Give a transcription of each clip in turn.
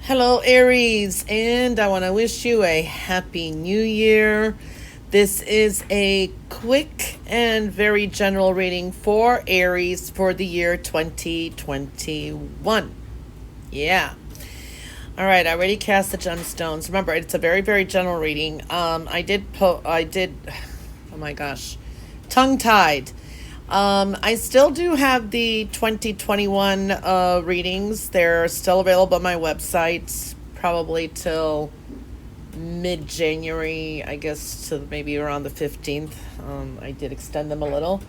Hello, Aries, and I want to wish you a happy new year. This is a quick and very general reading for Aries for the year 2021. Yeah. All right, I already cast the gemstones. Remember, it's a very, very general reading. Oh my gosh, tongue-tied. I still do have the 2021 readings. They're still available on my website, probably till mid-January, I guess, to maybe around the 15th. I did extend them a little,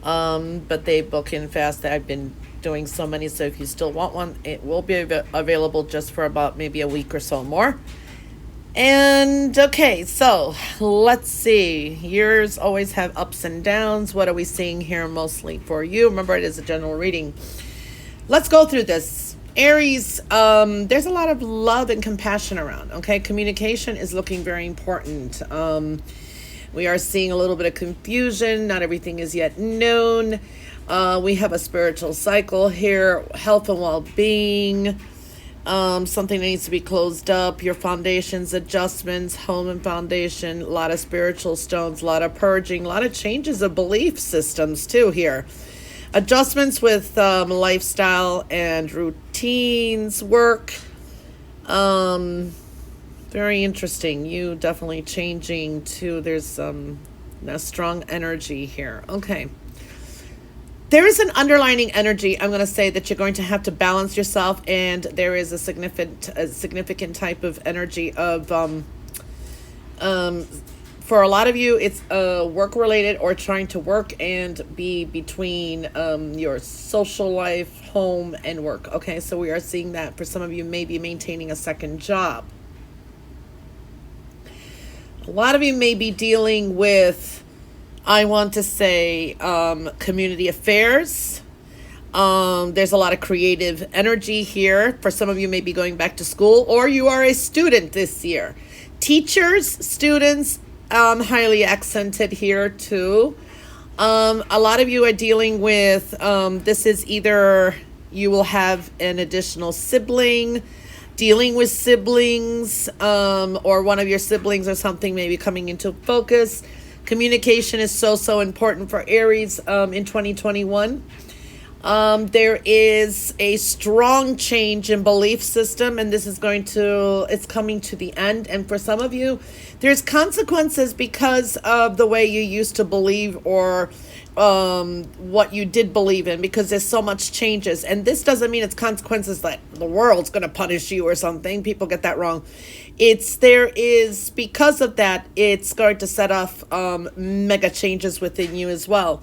but they book in fast. I've been doing so many, so if you still want one, it will be available just for about maybe a week or so more. And okay, so let's see. Years always have ups and downs. What are we seeing here mostly for you? Remember, it is a general reading. Let's go through this. Aries, there's a lot of love and compassion around, okay? Communication is looking very important. We are seeing a little bit of confusion. Not everything is yet known. We have a spiritual cycle here, health and well-being. Something that needs to be closed up, your foundations, adjustments, home and foundation, a lot of spiritual stones, a lot of purging, a lot of changes of belief systems too here. Adjustments with lifestyle and routines, work. Very interesting. You definitely changing too. There's a strong energy here. Okay. There is an underlining energy, I'm going to say, that you're going to have to balance yourself, and there is a significant type of energy of, for a lot of you, it's work-related or trying to work and be between your social life, home, and work. Okay, so we are seeing that for some of you, maybe maintaining a second job. A lot of you may be dealing with, I want to say, community affairs. There's a lot of creative energy here. For some of you may be going back to school, or you are a student this year. Teachers, students, highly accented here too. A lot of you are dealing with, this is either you will have an additional sibling, dealing with siblings, or one of your siblings or something maybe coming into focus. Communication is so important for Aries in 2021. There is a strong change in belief system, and this is it's coming to the end. And for some of you, there's consequences because of the way you used to believe or what you did believe in, because there's so much changes. And this doesn't mean it's consequences that the world's going to punish you or something. People get that wrong. Because of that, it's going to set off mega changes within you as well.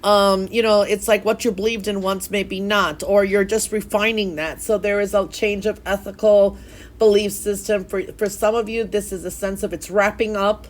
It's like what you believed in once, maybe not, or you're just refining that. So there is a change of ethical belief system. For some of you, this is a sense of it's wrapping up.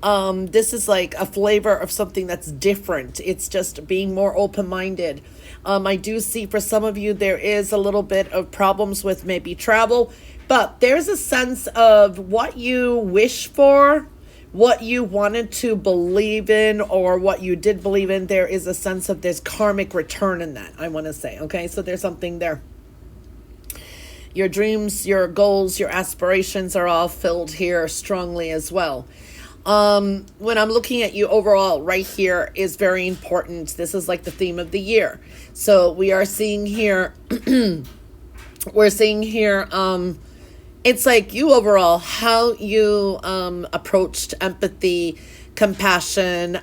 This is like a flavor of something that's different. It's just being more open-minded. I do see for some of you, there is a little bit of problems with maybe travel, but there's a sense of what you wish for, what you wanted to believe in, or what you did believe in. There is a sense of there's karmic return in that, I want to say. Okay, so there's something there. Your dreams, your goals, your aspirations are all filled here strongly as well. When I'm looking at you overall, right here is very important. This is like the theme of the year. So we are seeing here, it's like you overall, how you approached empathy, compassion,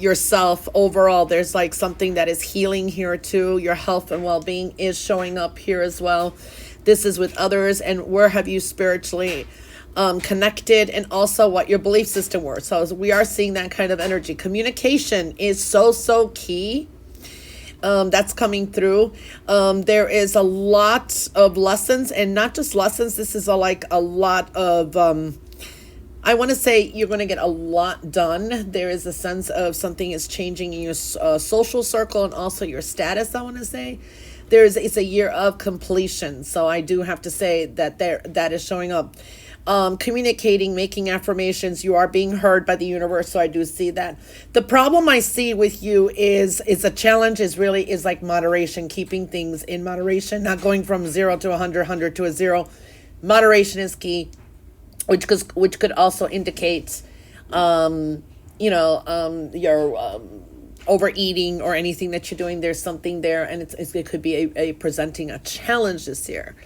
yourself overall. There's like something that is healing here too. Your health and well-being is showing up here as well. This is with others, and where have you spiritually connected, and also what your belief system were. So we are seeing that kind of energy. Communication is so key. That's coming through. There is a lot of lessons, and not just lessons. This is a lot of, I want to say you're going to get a lot done. There is a sense of something is changing in your social circle and also your status, I want to say. It's a year of completion. So I do have to say that is showing up. Communicating, making affirmations, you are being heard by the universe. So I do see that. The problem I see with you is a challenge is like moderation, keeping things in moderation, not going from 0 to 100, 100 to a 0. Moderation is key, which could also indicate, your overeating or anything that you're doing. There's something there, and it could be a presenting a challenge this year.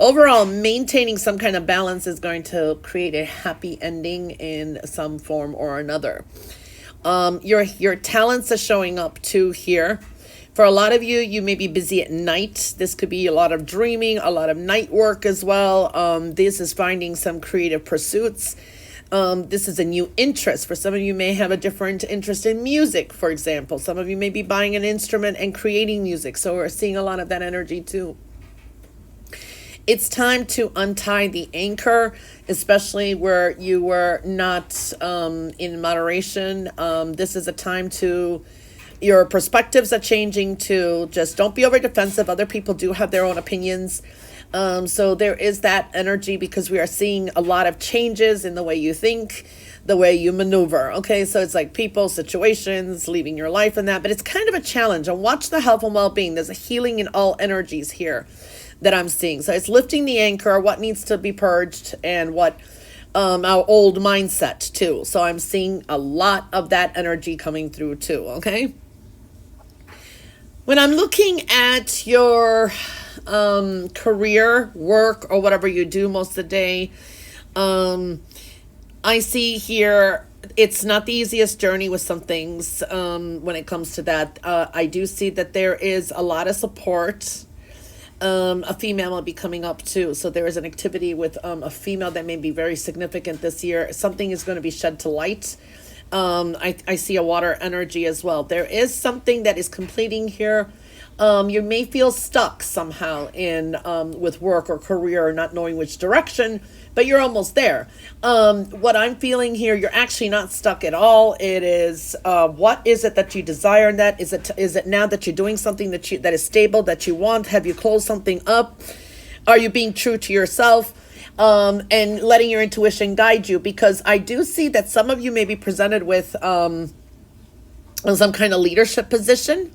Overall, maintaining some kind of balance is going to create a happy ending in some form or another. Your talents are showing up too here. For a lot of you, you may be busy at night. This could be a lot of dreaming, a lot of night work as well. This is finding some creative pursuits. This is a new interest. For some of you may have a different interest in music, for example. Some of you may be buying an instrument and creating music. So we're seeing a lot of that energy too. It's time to untie the anchor, especially where you were not in moderation. This is a time to, your perspectives are changing to just don't be over defensive. Other people do have their own opinions. So there is that energy because we are seeing a lot of changes in the way you think, the way you maneuver. Okay, so it's like people, situations, leaving your life and that, but it's kind of a challenge. And watch the health and well-being. There's a healing in all energies here that I'm seeing. So it's lifting the anchor, what needs to be purged, and what our old mindset too. So I'm seeing a lot of that energy coming through too. Okay. When I'm looking at your career, work, or whatever you do most of the day, I see here it's not the easiest journey with some things when it comes to that. I do see that there is a lot of support. A female will be coming up too. So there is an activity with a female that may be very significant this year. Something is going to be shed to light. I see a water energy as well. There is something that is completing here. You may feel stuck somehow in with work or career or not knowing which direction, but you're almost there. What I'm feeling here, you're actually not stuck at all. It is what is it that you desire in that? Is it now that you're doing something that is stable, that you want? Have you closed something up? Are you being true to yourself? And letting your intuition guide you, because I do see that some of you may be presented with some kind of leadership position,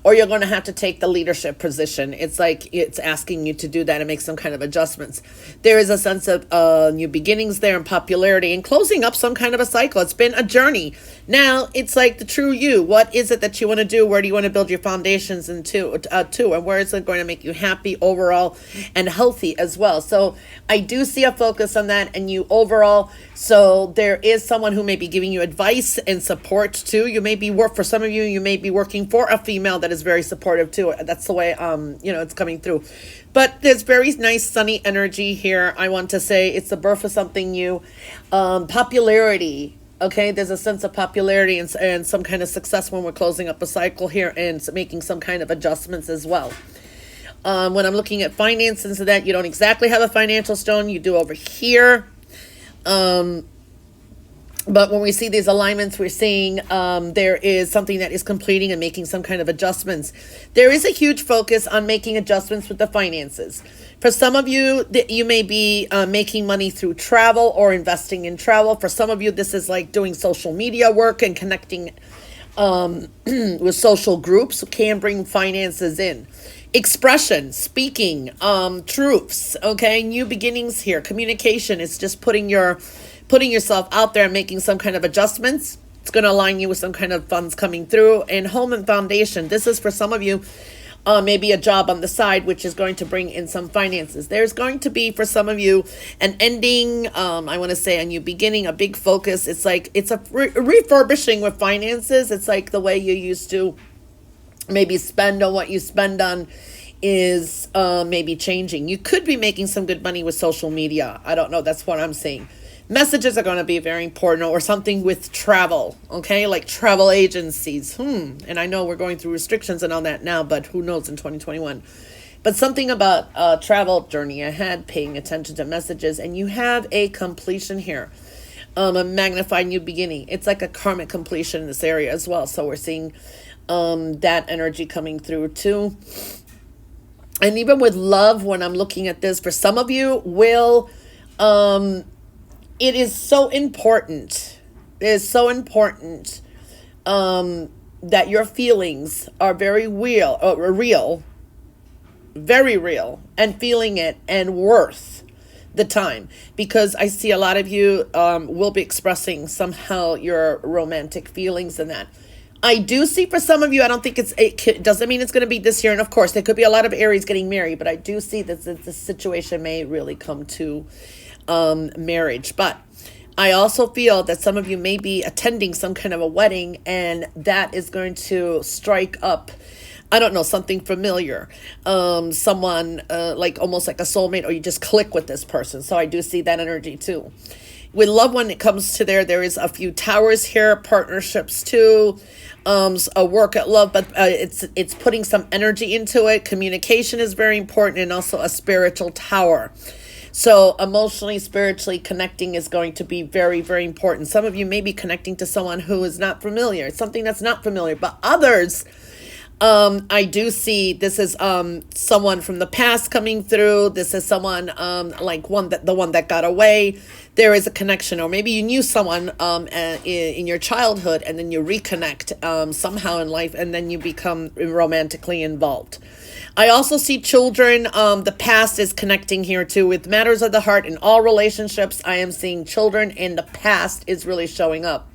or you're going to have to take the leadership position. It's like it's asking you to do that and make some kind of adjustments. There is a sense of new beginnings there and popularity and closing up some kind of a cycle. It's been a journey. Now it's like the true you. What is it that you want to do? Where do you want to build your foundations into and where is it going to make you happy overall and healthy as well? So I do see a focus on that and you overall. So there is someone who may be giving you advice and support too. You may be for some of you, you may be working for a female that is very supportive too. That's the way it's coming through. But there's very nice sunny energy here. I want to say it's the birth of something new. Popularity. Okay, there's a sense of popularity and some kind of success when we're closing up a cycle here and making some kind of adjustments as well. When I'm looking at finances and that, you don't exactly have a financial stone. You do over here. But when we see these alignments, we're seeing there is something that is completing and making some kind of adjustments. There is a huge focus on making adjustments with the finances. For some of you, you may be making money through travel or investing in travel. For some of you, this is like doing social media work and connecting with social groups can bring finances in. Expression, speaking, truths, okay? New beginnings here. Communication is just putting yourself out there and making some kind of adjustments. It's going to align you with some kind of funds coming through. And home and foundation. This is for some of you, maybe a job on the side, which is going to bring in some finances. There's going to be, for some of you, an ending, I want to say a new beginning, a big focus. It's like, it's a refurbishing with finances. It's like the way you used to maybe spend on what you spend on is maybe changing. You could be making some good money with social media. I don't know. That's what I'm saying. Messages are going to be very important, or something with travel, okay? Like travel agencies. And I know we're going through restrictions and all that now, but who knows in 2021. But something about travel journey ahead, paying attention to messages, and you have a completion here. A magnified new beginning. It's like a karmic completion in this area as well. So we're seeing that energy coming through too. And even with love, when I'm looking at this, for some of you it is so important. It is so important that your feelings are very real, very real, and feeling it and worth the time, because I see a lot of you will be expressing somehow your romantic feelings in that. I do see for some of you, I don't think it doesn't mean it's going to be this year. And of course, there could be a lot of Aries getting married, but I do see that this situation may really come to marriage. But I also feel that some of you may be attending some kind of a wedding, and that is going to strike up, I don't know, something familiar, someone like almost like a soulmate, or you just click with this person. So I do see that energy too. With love, when it comes to there is a few towers here, partnerships too, a work at love, but it's putting some energy into it. Communication is very important, and also a spiritual tower. So emotionally, spiritually connecting is going to be very, very important. Some of you may be connecting to someone who is not familiar, something that's not familiar, but others, I do see this is someone from the past coming through. This is someone like the one that got away. There is a connection, or maybe you knew someone in your childhood, and then you reconnect somehow in life, and then you become romantically involved. I also see children. The past is connecting here too with matters of the heart in all relationships. I am seeing children, and the past is really showing up.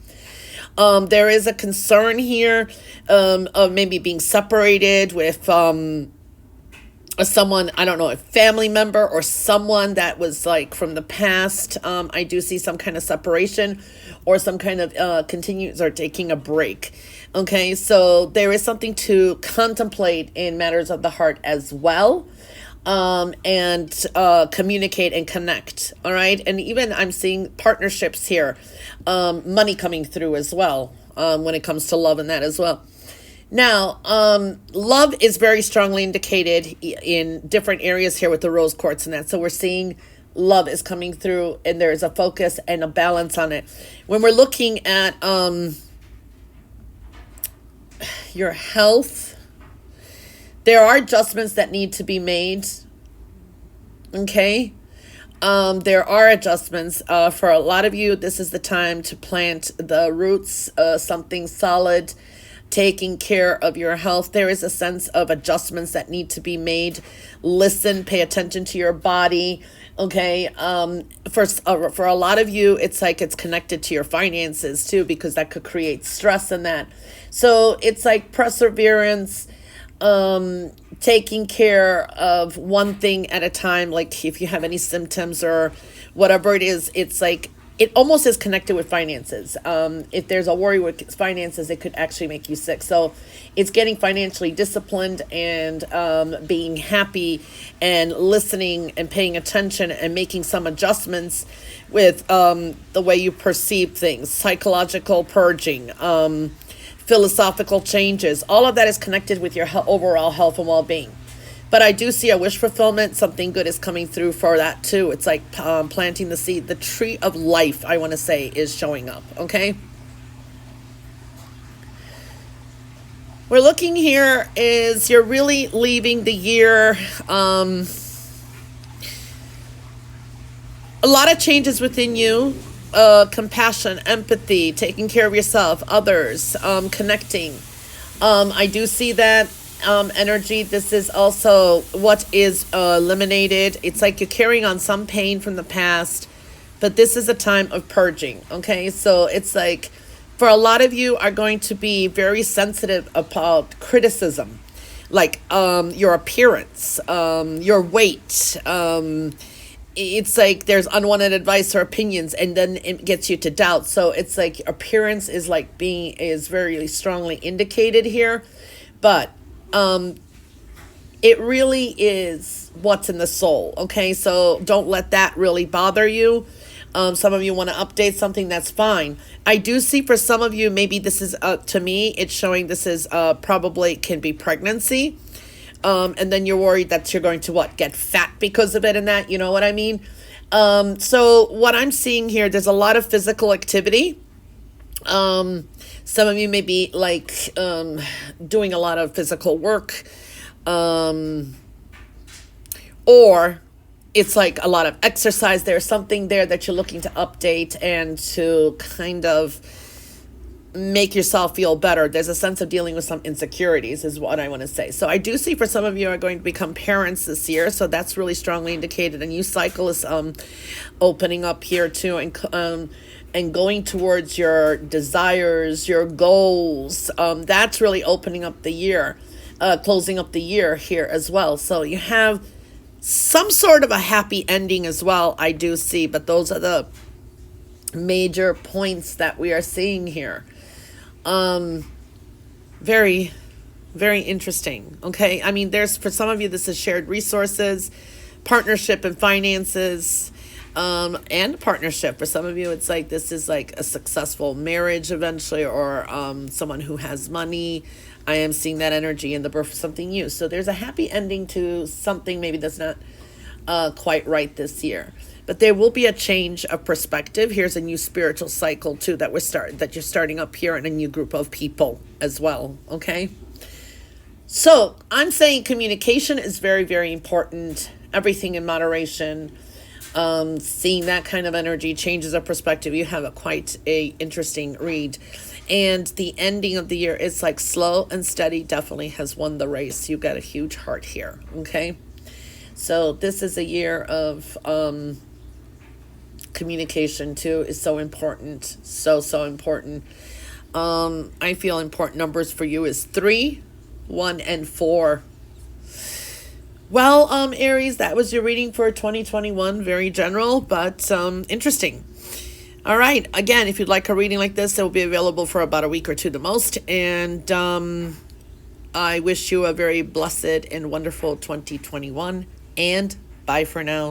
There is a concern here of maybe being separated with someone, I don't know, a family member or someone that was like from the past. I do see some kind of separation, or some kind of continues or taking a break. Okay, so there is something to contemplate in matters of the heart as well, and communicate and connect. All right, and even I'm seeing partnerships here, money coming through as well, when it comes to love and that as well. Now, love is very strongly indicated in different areas here with the rose quartz and that. So we're seeing love is coming through, and there is a focus and a balance on it. When we're looking at your health, there are adjustments that need to be made. Okay. There are adjustments. For a lot of you, this is the time to plant the roots, something solid, taking care of your health. There is a sense of adjustments that need to be made. Listen, pay attention to your body. Okay. For a lot of you, it's like it's connected to your finances too, because that could create stress in that. So it's like perseverance, taking care of one thing at a time. Like if you have any symptoms or whatever it is, it's like it almost is connected with finances. If there's a worry with finances, it could actually make you sick. So it's getting financially disciplined, and being happy and listening and paying attention and making some adjustments with the way you perceive things, psychological purging, philosophical changes. All of that is connected with your overall health and well-being. But I do see a wish fulfillment. Something good is coming through for that too. It's like planting the seed. The tree of life, I want to say, is showing up. Okay. We're looking here is you're really leaving the year. A lot of changes within you. Compassion, empathy, taking care of yourself, others, connecting. I do see that energy. This is also what is eliminated. It's like you're carrying on some pain from the past, but this is a time of purging. Okay, so it's like for a lot of you are going to be very sensitive about criticism, like your appearance, your weight. It's like there's unwanted advice or opinions, and then it gets you to doubt. So it's like appearance is like is very strongly indicated here, but it really is what's in the soul. Okay, so don't let that really bother you. Some of you want to update something, that's fine. I do see for some of you, maybe this is to me, it's showing this is probably can be pregnancy. And then you're worried that you're going to get fat because of it and that, you know what I mean? So what I'm seeing here, there's a lot of physical activity. Some of you may be like doing a lot of physical work, or it's like a lot of exercise. There's something there that you're looking to update and to kind of make yourself feel better. There's a sense of dealing with some insecurities is what I want to say. So I do see for some of you are going to become parents this year. So that's really strongly indicated. A new cycle is opening up here too, and going towards your desires, your goals. That's really opening up the year, closing up the year here as well. So you have some sort of a happy ending as well, I do see. But those are the major points that we are seeing here. Very, very interesting. Okay. I mean, there's, for some of you, this is shared resources, partnership and finances, and partnership. For some of you, it's like, this is like a successful marriage eventually, or, someone who has money. I am seeing that energy in the birth of something new. So there's a happy ending to something maybe that's not, quite right this year. But there will be a change of perspective. Here's a new spiritual cycle too that you're starting up here, in a new group of people as well. Okay. So I'm saying communication is very, very important. Everything in moderation. Seeing that kind of energy, changes of perspective. You have quite a interesting read. And the ending of the year is like slow and steady definitely has won the race. You've got a huge heart here. Okay. So this is a year of, communication too is so important. So important. I feel important numbers for you is 3, 1, and 4. Well, Aries, that was your reading for 2021. Very general, but interesting. All right. Again, if you'd like a reading like this, it will be available for about a week or two the most. And I wish you a very blessed and wonderful 2021. And bye for now.